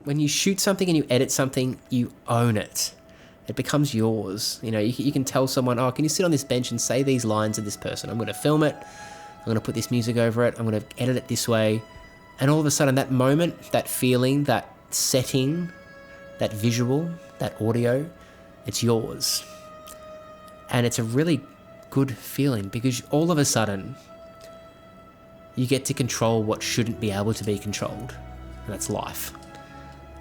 when you shoot something and you edit something, you own it. It becomes yours. You know, you can tell someone, oh, can you sit on this bench and say these lines of this person? I'm going to film it. I'm going to put this music over it. I'm going to edit it this way. And all of a sudden, that moment, that feeling, that setting, that visual, that audio, it's yours. And it's a really good feeling because all of a sudden, you get to control what shouldn't be able to be controlled. And that's life.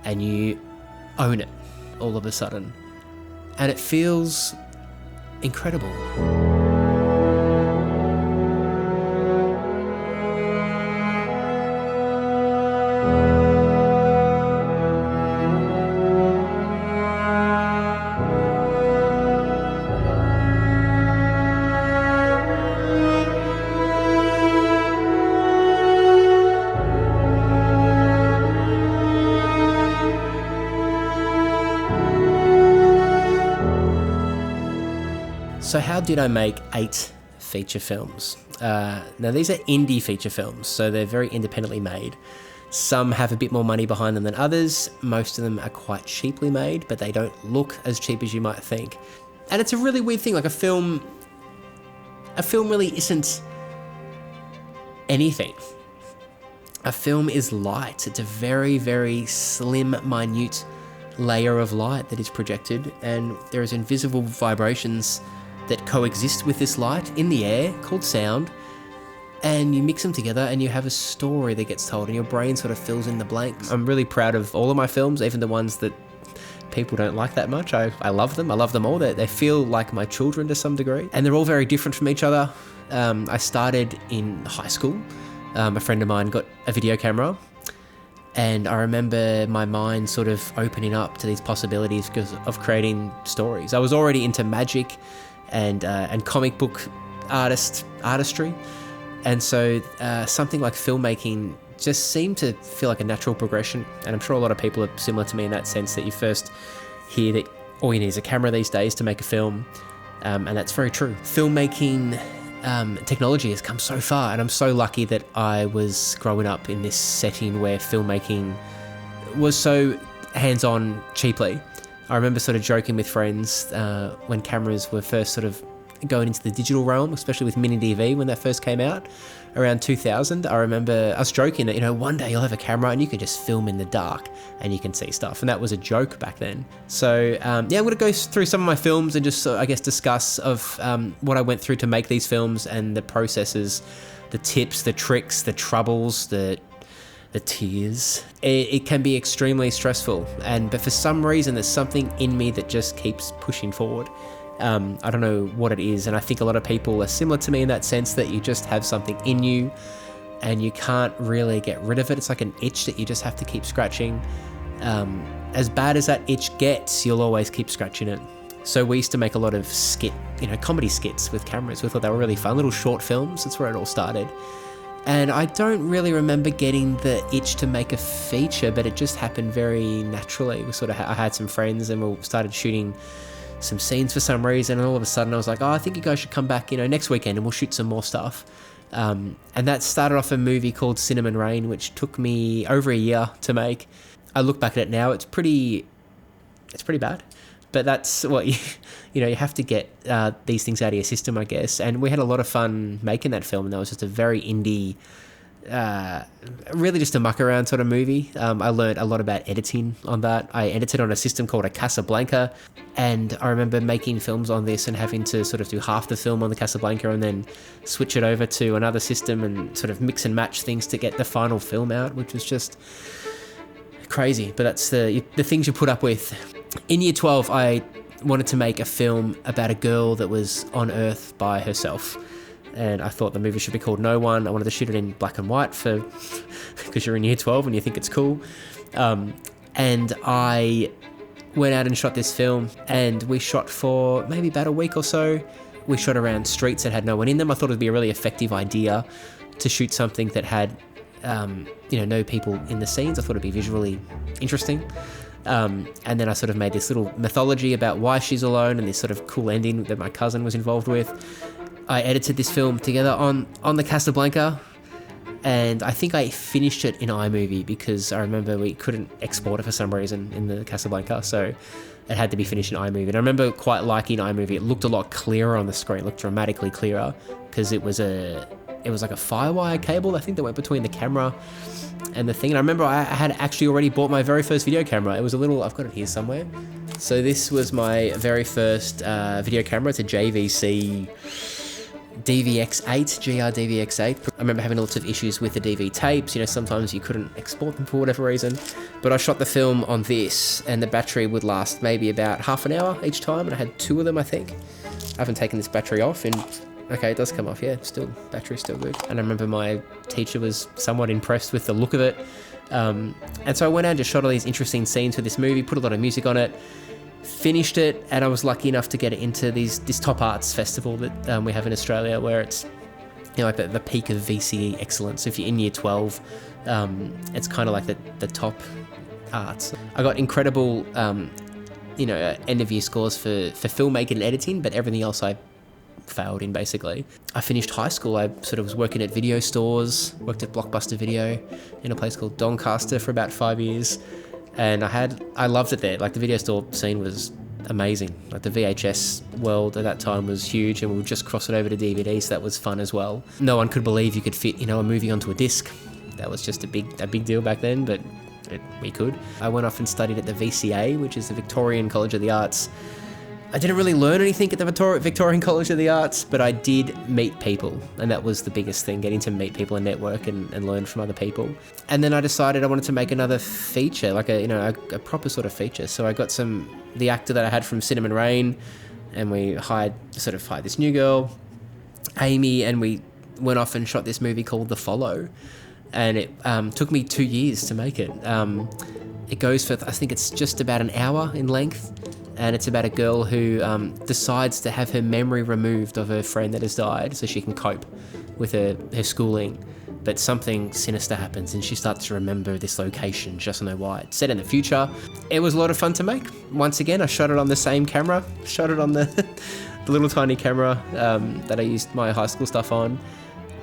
And you own it all of a sudden. And it feels incredible. So how did I make 8 feature films? Now these are indie feature films, so they're very independently made. Some have a bit more money behind them than others. Most of them are quite cheaply made, but they don't look as cheap as you might think. And it's a really weird thing, like a film really isn't anything. A film is light. It's a very, very slim, minute layer of light that is projected, and there is invisible vibrations that coexist with this light in the air called sound, and you mix them together and you have a story that gets told and your brain sort of fills in the blanks. I'm really proud of all of my films, even the ones that people don't like that much. I love them. I love them all. They feel like my children to some degree, and they're all very different from each other. I started in high school. A friend of mine got a video camera, and I remember my mind sort of opening up to these possibilities because of creating stories. I was already into magic and comic book artistry, and so something like filmmaking just seemed to feel like a natural progression. And I'm sure a lot of people are similar to me in that sense, that you first hear that all you need is a camera these days to make a film, and that's very true. Filmmaking technology has come so far, and I'm so lucky that I was growing up in this setting where filmmaking was so hands-on cheaply. I remember sort of joking with friends when cameras were first sort of going into the digital realm, especially with mini DV when that first came out around 2000. I remember us joking that, you know, one day you'll have a camera and you can just film in the dark and you can see stuff, and that was a joke back then. So I'm going to go through some of my films and just I guess discuss of what I went through to make these films and the processes, the tips, the tricks, the troubles, the tears. It can be extremely stressful, but for some reason there's something in me that just keeps pushing forward. I don't know what it is, and I think a lot of people are similar to me in that sense, that you just have something in you and you can't really get rid of it. It's like an itch that you just have to keep scratching. As bad as that itch gets, you'll always keep scratching it. So we used to make a lot of comedy skits with cameras. We thought they were really fun, little short films. That's where it all started. And I don't really remember getting the itch to make a feature, but it just happened very naturally. I had some friends and we started shooting some scenes for some reason, and all of a sudden I was like, oh, I think you guys should come back, next weekend and we'll shoot some more stuff. And that started off a movie called Cinnamon Rain, which took me over a year to make. I look back at it now, it's pretty bad. But that's what you have to get these things out of your system, I guess. And we had a lot of fun making that film, and that was just a very indie, really just a muck around sort of movie. I learned a lot about editing on that. I edited on a system called a Casablanca, and I remember making films on this and having to sort of do half the film on the Casablanca and then switch it over to another system and sort of mix and match things to get the final film out, which was just crazy. But that's the things you put up with. In year 12, I wanted to make a film about a girl that was on Earth by herself. And I thought the movie should be called No One. I wanted to shoot it in black and white because you're in year 12 and you think it's cool. And I went out and shot this film, and we shot for maybe about a week or so. We shot around streets that had no one in them. I thought it would be a really effective idea to shoot something that had no people in the scenes. I thought it'd be visually interesting. And then I sort of made this little mythology about why she's alone and this sort of cool ending that my cousin was involved with. I edited this film together on the Casablanca, And I think I finished it in iMovie because I remember we couldn't export it for some reason in the Casablanca, so it had to be finished in iMovie. And I remember quite liking iMovie. It looked a lot clearer on the screen, it looked dramatically clearer, because it was like a Firewire cable, I think, that went between the camera and the thing. And I remember I had actually already bought my very first video camera. It was a little, I've got it here somewhere. So this was my very first video camera. It's a JVC DVX8, GR DVX8. I remember having lots of issues with the DV tapes. You know, sometimes you couldn't export them for whatever reason. But I shot the film on this, and the battery would last maybe about half an hour each time, and I had 2 of them, I think. I haven't taken this battery off, and okay, it does come off, yeah, still, battery's still good. And I remember my teacher was somewhat impressed with the look of it. And so I went out and just shot all these interesting scenes for this movie, put a lot of music on it, finished it, and I was lucky enough to get it into this Top Arts festival that we have in Australia, where it's, you know, like the peak of VCE excellence. If you're in year 12, it's kind of like the top arts. I got incredible, you know, end of year scores for filmmaking and editing, but everything else I failed in, basically. I finished high school. I sort of was working at video stores, worked at Blockbuster Video in a place called Doncaster for about 5 years. And I loved it there. Like, the video store scene was amazing. Like, the VHS world at that time was huge, and we would just cross it over to DVD, so that was fun as well. No one could believe you could fit, you know, a movie onto a disc. That was just a big deal back then, but we could. I went off and studied at the VCA, which is the Victorian College of the Arts. I didn't really learn anything at the Victorian College of the Arts, but I did meet people, and that was the biggest thing, getting to meet people and network and learn from other people. And then I decided I wanted to make another feature, like a proper sort of feature. So I got the actor that I had from Cinnamon Rain, and we hired this new girl, Amy, and we went off and shot this movie called The Follow. And it took me 2 years to make it. It goes for, I think it's just about an hour in length. And it's about a girl who decides to have her memory removed of her friend that has died so she can cope with her schooling. But something sinister happens and she starts to remember this location. She doesn't know why. It's set in the future. It was a lot of fun to make. Once again, I shot it on the same camera. Shot it on the little tiny camera that I used my high school stuff on.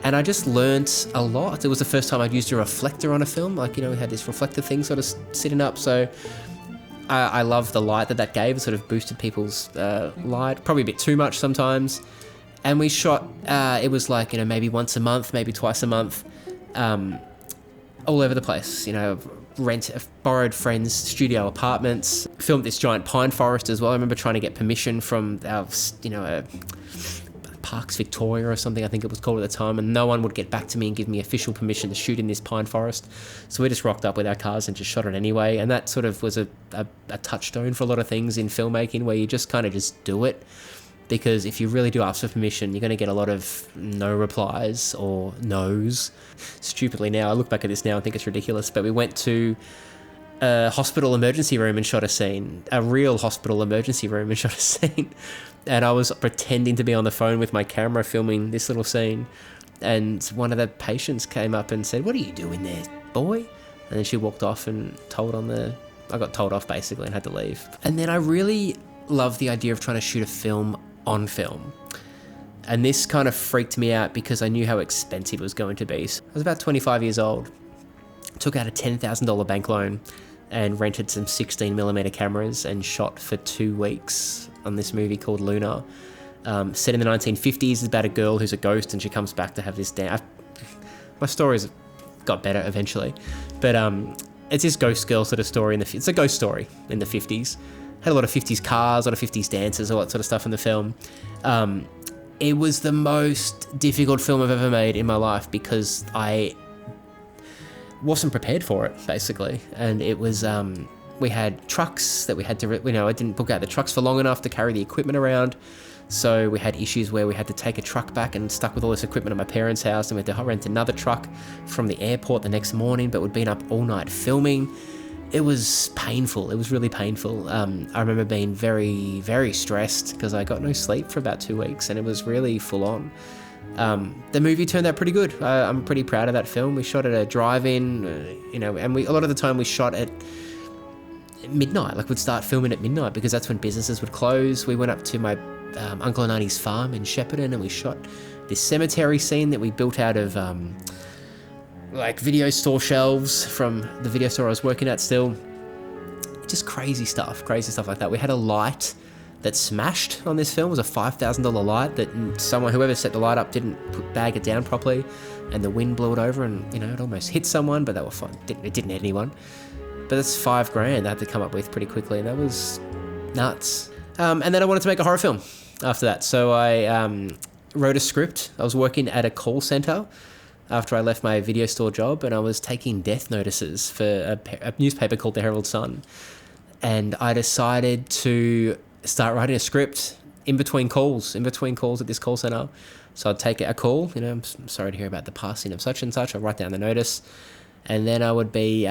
And I just learnt a lot. It was the first time I'd used a reflector on a film. Like, you know, we had this reflector thing sort of sitting up. So I love the light that gave. It sort of boosted people's light, probably a bit too much sometimes. And we shot, it was like, you know, maybe once a month, maybe twice a month, all over the place. You know, borrowed friends' studio apartments, filmed this giant pine forest as well. I remember trying to get permission from our, you know, Parks Victoria or something, I think it was called at the time, and no one would get back to me and give me official permission to shoot in this pine forest. So we just rocked up with our cars and just shot it anyway, and that sort of was a touchstone for a lot of things in filmmaking, where you just kind of just do it, because if you really do ask for permission, you're going to get a lot of no replies or no's. Stupidly now, I look back at this now and think it's ridiculous, but we went to a hospital emergency room and shot a scene, a real hospital emergency room and shot a scene. And I was pretending to be on the phone with my camera filming this little scene. And one of the patients came up and said, "What are you doing there, boy?" And then she walked off and I got told off basically and had to leave. And then I really loved the idea of trying to shoot a film on film. And this kind of freaked me out because I knew how expensive it was going to be. So I was about 25 years old, took out a $10,000 bank loan and rented some 16mm cameras and shot for 2 weeks on this movie called Luna. Set in the 1950s, it's about a girl who's a ghost and she comes back to have this dance. My stories got better eventually, but it's this ghost girl sort of story. It's a ghost story in the 50s. Had a lot of 50s cars, a lot of 50s dances, all that sort of stuff in the film. It was the most difficult film I've ever made in my life because I wasn't prepared for it, basically. And it was, we had trucks that we had to, you know, I didn't book out the trucks for long enough to carry the equipment around. So we had issues where we had to take a truck back and stuck with all this equipment at my parents' house, and we had to rent another truck from the airport the next morning, but we'd been up all night filming. It was painful. It was really painful. I remember being very, very stressed because I got no sleep for about 2 weeks, and it was really full on. The movie turned out pretty good. I'm pretty proud of that film. We shot at a drive-in, you know, and a lot of the time we shot at midnight. Like, we'd start filming at midnight because that's when businesses would close. We went up to my uncle and auntie's farm in Shepparton, and we shot this cemetery scene that we built out of like video store shelves from the video store I was working at still. Just crazy stuff like that. We had a light that smashed on this film. It was a $5,000 light that whoever set the light up didn't bag it down properly, and the wind blew it over, and it almost hit someone, but they were fine. It didn't hit anyone. But that's $5,000 I had to come up with pretty quickly, and that was nuts. And then I wanted to make a horror film after that, so I wrote a script. I was working at a call center after I left my video store job, and I was taking death notices for a newspaper called the Herald Sun. And I decided to start writing a script in between calls at this call center. So I'd take a call, I'm sorry to hear about the passing of such and such. I'd write down the notice, and then I would be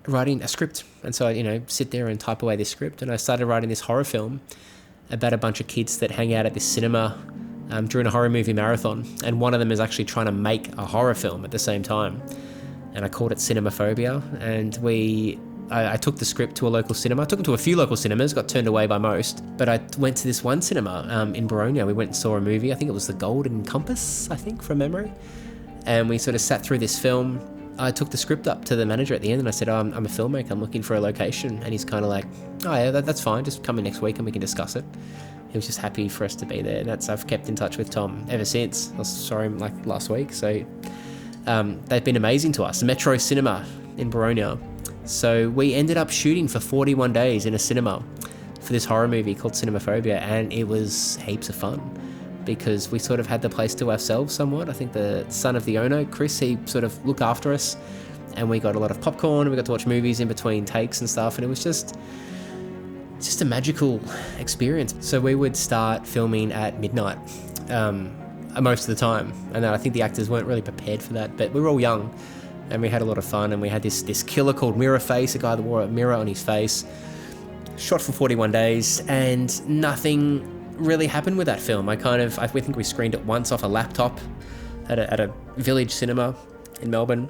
writing a script. And so I, sit there and type away this script. And I started writing this horror film about a bunch of kids that hang out at this cinema during a horror movie marathon. And one of them is actually trying to make a horror film at the same time. And I called it Cinemaphobia. And I took the script to a local cinema. I took it to a few local cinemas, got turned away by most. But I went to this one cinema in Baronia. We went and saw a movie. I think it was The Golden Compass, from memory. And we sort of sat through this film. I took the script up to the manager at the end and I said, I'm a filmmaker, I'm looking for a location. And he's kind of like, oh yeah, that's fine. Just come in next week and we can discuss it. He was just happy for us to be there. And I've kept in touch with Tom ever since. I saw him last week. So they've been amazing to us. Metro Cinema in Baronia. So we ended up shooting for 41 days in a cinema for this horror movie called Cinemaphobia, and it was heaps of fun because we sort of had the place to ourselves somewhat. I think the son of the owner, Chris, he sort of looked after us, and we got a lot of popcorn, and we got to watch movies in between takes and stuff, and it was just a magical experience. So we would start filming at midnight most of the time, and I think the actors weren't really prepared for that, but we were all young. And we had a lot of fun, and we had this killer called Mirror Face, a guy that wore a mirror on his face. Shot for 41 days, and nothing really happened with that film. I think we screened it once off a laptop at a village cinema in Melbourne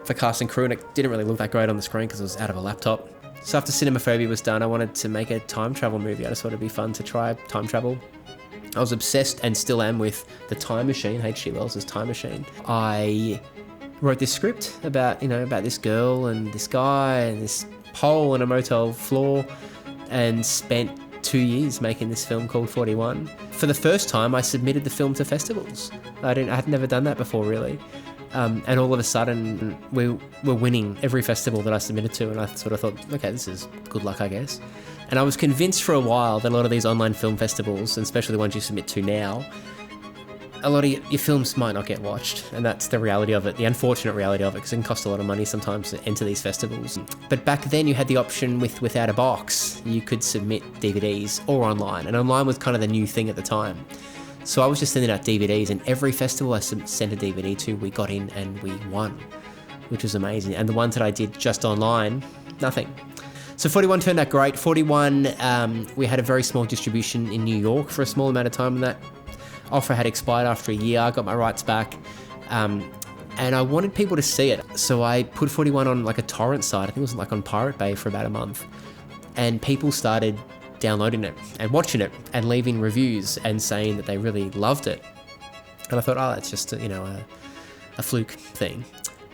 for cast and crew, and it didn't really look that great on the screen because it was out of a laptop. So after Cinemaphobia was done, I wanted to make a time travel movie. I just thought it'd be fun to try time travel. I was obsessed, and still am, with The Time Machine, H.G. Wells' Time Machine. I wrote this script about this girl and this guy and this pole on a motel floor, and spent 2 years making this film called 41. For the first time, I submitted the film to festivals. I had never done that before, really. And all of a sudden, we were winning every festival that I submitted to, and I sort of thought, okay, this is good luck, I guess. And I was convinced for a while that a lot of these online film festivals, and especially the ones you submit to now, a lot of your films might not get watched, and that's the reality of it, the unfortunate reality of it, because it can cost a lot of money sometimes to enter these festivals. But back then you had the option Without a Box. You could submit DVDs or online, and online was kind of the new thing at the time. So I was just sending out DVDs, and every festival I sent a DVD to, we got in and we won, which was amazing. And the ones that I did just online, nothing. So 41 turned out great. 41, we had a very small distribution in New York for a small amount of time, and that offer had expired after a year. I got my rights back, and I wanted people to see it. So I put 41 on a torrent site. I think it was on Pirate Bay for about a month, and people started downloading it and watching it and leaving reviews and saying that they really loved it. And I thought, oh, that's just a fluke thing.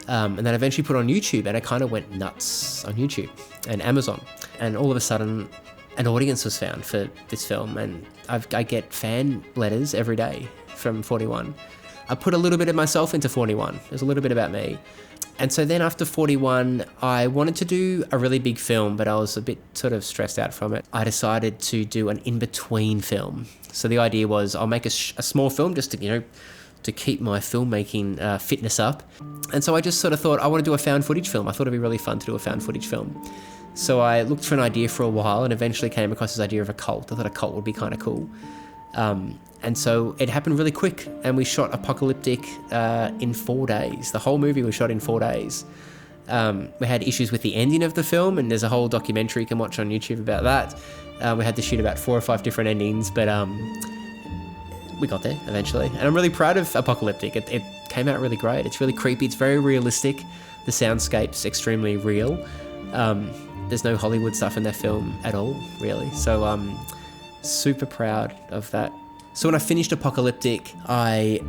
And then eventually put it on YouTube, and it kind of went nuts on YouTube and Amazon. And all of a sudden, an audience was found for this film, and I get fan letters every day from 41. I put a little bit of myself into 41. There's a little bit about me. And so then after 41, I wanted to do a really big film, but I was a bit sort of stressed out from it. I decided to do an in-between film. So the idea was I'll make a small film just to keep my filmmaking fitness up. And so I just sort of thought I want to do a found footage film. I thought it'd be really fun to do a found footage film. So I looked for an idea for a while and eventually came across this idea of a cult. I thought a cult would be kind of cool. And so it happened really quick, and we shot Apocalyptic in 4 days. The whole movie was shot in 4 days. We had issues with the ending of the film, and there's a whole documentary you can watch on YouTube about that. We had to shoot about 4 or 5 different endings, but we got there eventually. And I'm really proud of Apocalyptic. It came out really great. It's really creepy. It's very realistic. The soundscape's extremely real. There's no Hollywood stuff in that film at all, really. So I'm super proud of that. So when I finished Apocalyptic, I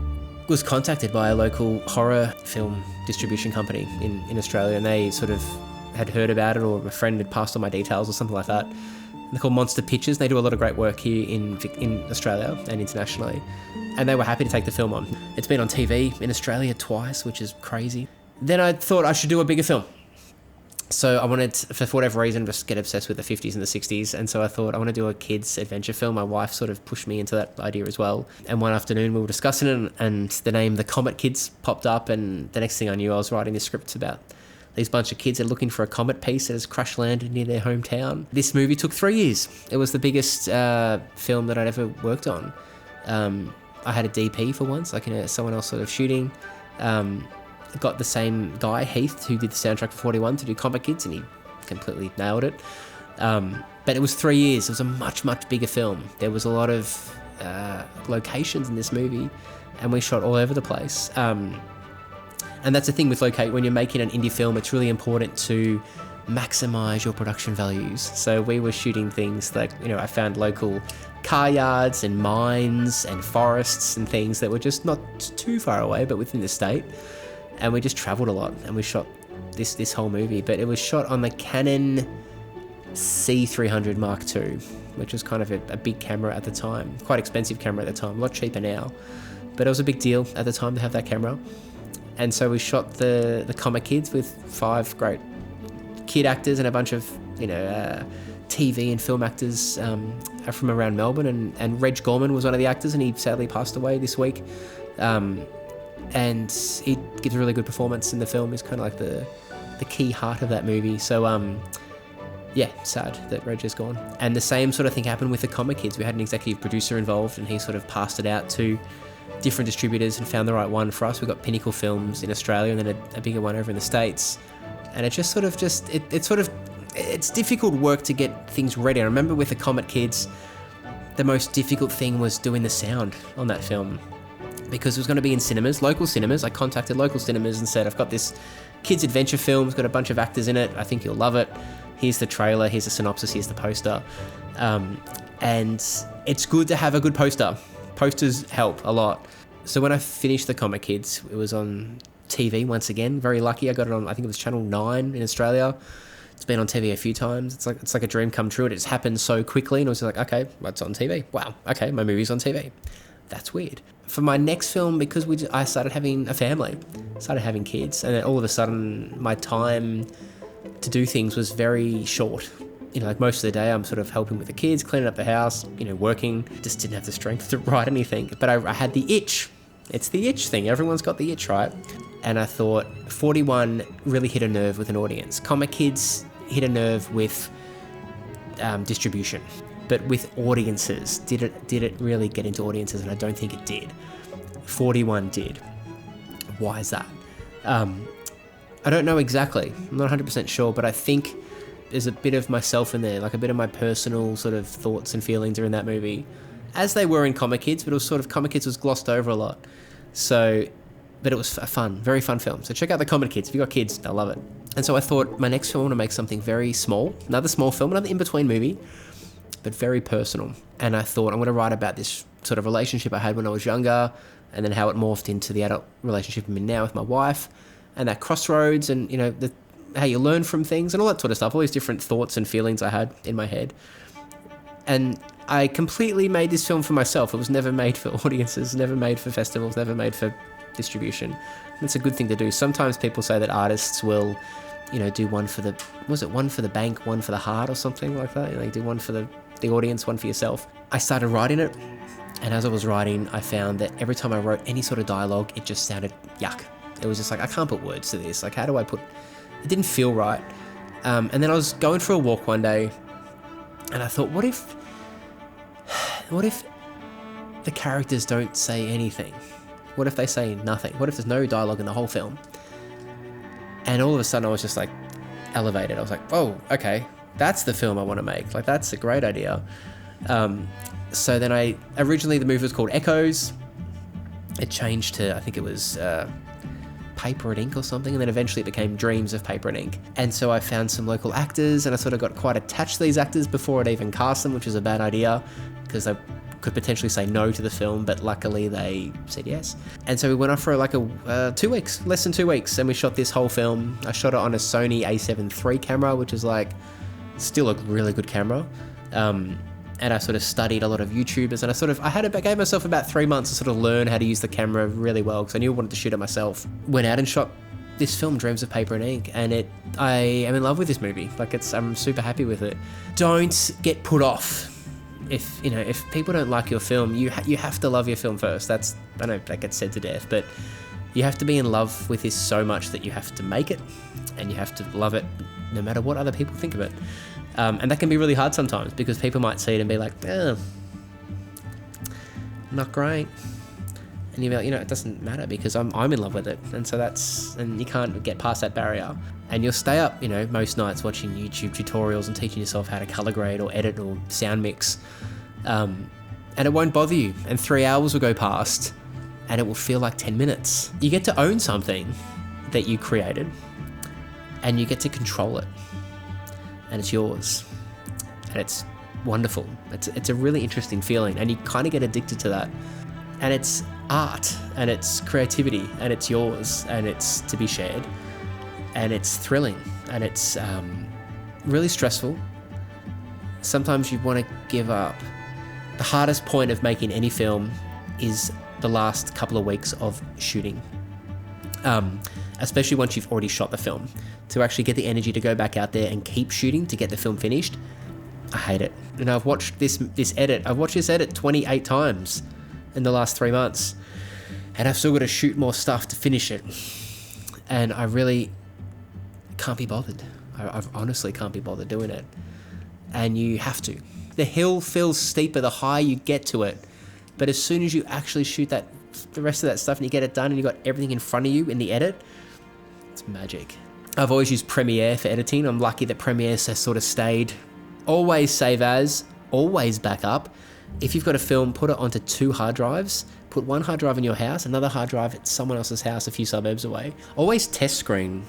was contacted by a local horror film distribution company in Australia, and they sort of had heard about it, or a friend had passed on my details or something like that. And they're called Monster Pictures. They do a lot of great work here in Australia and internationally, and they were happy to take the film on. It's been on TV in Australia twice, which is crazy. Then I thought I should do a bigger film. So I wanted, for whatever reason, just get obsessed with the 50s and the 60s. And so I thought I want to do a kids adventure film. My wife sort of pushed me into that idea as well. And one afternoon we were discussing it, and the name The Comet Kids popped up. And the next thing I knew, I was writing this script about these bunch of kids that are looking for a comet piece that has crash landed near their hometown. This movie took 3 years. It was the biggest film that I'd ever worked on. I had a DP for once, like someone else sort of shooting. Got the same guy, Heath, who did the soundtrack for 41 to do Comet Kids, and he completely nailed it. But it was 3 years. It was a much, much bigger film. There was a lot of locations in this movie, and we shot all over the place. And that's the thing with when you're making an indie film, it's really important to maximize your production values. So we were shooting things like, I found local car yards and mines and forests and things that were just not too far away, but within the state. And we just traveled a lot, and we shot this whole movie. But it was shot on the Canon C300 Mark II, which was kind of a big camera at the time. Quite expensive camera at the time, a lot cheaper now. But it was a big deal at the time to have that camera. And so we shot the Comet Kids with 5 great kid actors and a bunch of, TV and film actors from around Melbourne. And Reg Gorman was one of the actors, and he sadly passed away this week. And he gives a really good performance in the film. He's kind of like the key heart of that movie. So, sad that Reg is gone. And the same sort of thing happened with the Comet Kids. We had an executive producer involved, and he sort of passed it out to different distributors and found the right one for us. We got Pinnacle Films in Australia, and then a bigger one over in the States. And it just it's difficult work to get things ready. I remember with the Comet Kids, the most difficult thing was doing the sound on that film, because it was going to be in cinemas, local cinemas. I contacted local cinemas and said, I've got this kids adventure film. It's got a bunch of actors in it. I think you'll love it. Here's the trailer. Here's the synopsis. Here's the poster. And it's good to have a good poster. Posters help a lot. So when I finished the Comet Kids, it was on TV once again. Very lucky. I got it on, I think it was Channel 9 in Australia. It's been on TV a few times. It's like a dream come true. It just happened so quickly, and it was like, okay, it's on TV. Wow. Okay, my movie's on TV. That's weird. For my next film, because I started having a family, started having kids, and then all of a sudden my time to do things was very short. Like most of the day I'm sort of helping with the kids, cleaning up the house, working. Just didn't have the strength to write anything. But I had the itch. It's the itch thing. Everyone's got the itch, right? And I thought 41 really hit a nerve with an audience. Comet Kids hit a nerve with distribution. But with audiences, did it really get into audiences? And I don't think it did. 41 did. Why is that? I don't know exactly. I'm not 100% sure, but I think there's a bit of myself in there, like a bit of my personal sort of thoughts and feelings are in that movie, as they were in Comet Kids, but it was sort of, Comet Kids was glossed over a lot. So, but it was a fun, very fun film. So check out the Comet Kids. If you've got kids, they'll love it. And so I thought my next film, I want to make something very small, another small film, another in-between movie, but very personal. And I thought I'm going to write about this sort of relationship I had when I was younger, and then how it morphed into the adult relationship I'm in now with my wife, and that crossroads, and how you learn from things and all that sort of stuff, all these different thoughts and feelings I had in my head. And I completely made this film for myself. It was never made for audiences, never made for festivals, never made for distribution. That's a good thing to do. Sometimes people say that artists will, do one for the bank, one for the heart or something like that. They do one for the audience, one for yourself. I started writing it, and as I was writing, I found that every time I wrote any sort of dialogue, it just sounded yuck. It was just like, I can't put words to this. Like, how do I put... It didn't feel right. And then I was going for a walk one day, and I thought, what if the characters don't say anything? What if they say nothing? What if there's no dialogue in the whole film? And all of a sudden I was just like elevated. I was like, oh, okay, that's the film I want to make. Like, that's a great idea. So then originally the movie was called Echoes. It changed to, I think it was Paper and Ink or something, and then eventually it became Dreams of Paper and Ink. And so I found some local actors, and I sort of got quite attached to these actors before I'd even cast them, which was a bad idea, because they could potentially say no to the film, but luckily they said yes. And so we went off for like 2 weeks, less than 2 weeks, and we shot this whole film. I shot it on a Sony a7 III camera, which is like still a really good camera. And I sort of studied a lot of YouTubers, and I gave myself about 3 months to sort of learn how to use the camera really well, because I knew I wanted to shoot it myself. Went out and shot this film, Dreams of Paper and Ink, and I am in love with this movie. Like, I'm super happy with it. Don't get put off. If people don't like your film, you have to love your film first. I know that gets said to death, but you have to be in love with this so much that you have to make it, and you have to love it no matter what other people think of it. And that can be really hard sometimes, because people might see it and be like, not great. And you'll be like, it doesn't matter, because I'm in love with it. And so and you can't get past that barrier. And you'll stay up, most nights watching YouTube tutorials and teaching yourself how to color grade or edit or sound mix. And it won't bother you. And 3 hours will go past and it will feel like 10 minutes. You get to own something that you created, and you get to control it. And it's yours. And it's wonderful. It's a really interesting feeling, and you kind of get addicted to that. And it's art, and it's creativity, and it's yours, and it's to be shared, and it's thrilling, and it's really stressful. Sometimes you want to give up. The hardest point of making any film is the last couple of weeks of shooting, especially once you've already shot the film. To actually get the energy to go back out there and keep shooting to get the film finished, I hate it. And I've watched this edit 28 times in the last 3 months, and I've still got to shoot more stuff to finish it, and I really can't be bothered. I honestly can't be bothered doing it. And you have to. The hill feels steeper the higher you get to it, but as soon as you actually shoot the rest of that stuff and you get it done and you got everything in front of you in the edit, it's magic. I've always used Premiere for editing. I'm lucky that Premiere has sort of stayed. Always save as, always back up. If you've got a film, put it onto 2 hard drives. Put one hard drive in your house, another hard drive at someone else's house a few suburbs away. Always test screen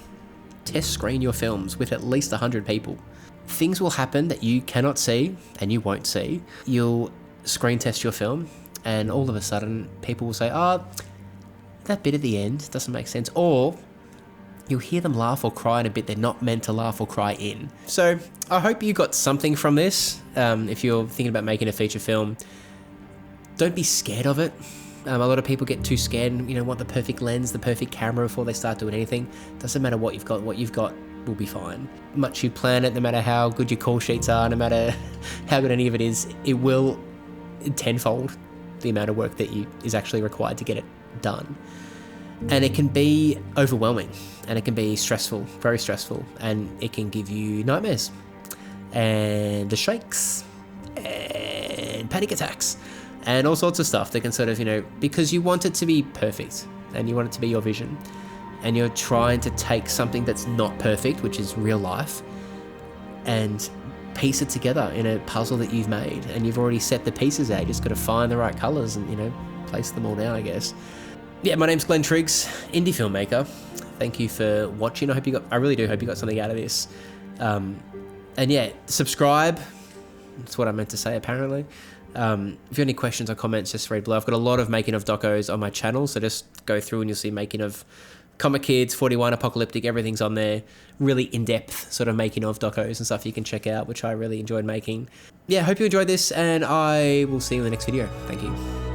your films with at least 100 people. Things will happen that you cannot see and you won't see. You'll screen test your film, and all of a sudden people will say, that bit at the end doesn't make sense. Or you'll hear them laugh or cry in a bit they're not meant to laugh or cry in. So I hope you got something from this. If you're thinking about making a feature film, don't be scared of it. A lot of people get too scared and want the perfect lens, the perfect camera before they start doing anything. Doesn't matter what you've got will be fine. Much you plan it, no matter how good your call sheets are, no matter how good any of it is, it will tenfold the amount of work that is actually required to get it done. And it can be overwhelming, and it can be stressful, very stressful, and it can give you nightmares and the shakes and panic attacks and all sorts of stuff that can sort of, because you want it to be perfect and you want it to be your vision, and you're trying to take something that's not perfect, which is real life, and piece it together in a puzzle that you've made, and you've already set the pieces out. You just got to find the right colors and, place them all down, I guess. Yeah, my name's Glenn Triggs, indie filmmaker. Thank you for watching. I really do hope you got something out of this. And yeah, subscribe. That's what I meant to say, apparently. If you have any questions or comments, just read below. I've got a lot of making of docos on my channel, so just go through and you'll see making of Comet Kids, 41, Apocalyptic, everything's on there. Really in-depth sort of making of docos and stuff you can check out, which I really enjoyed making. Yeah, hope you enjoyed this, and I will see you in the next video. Thank you.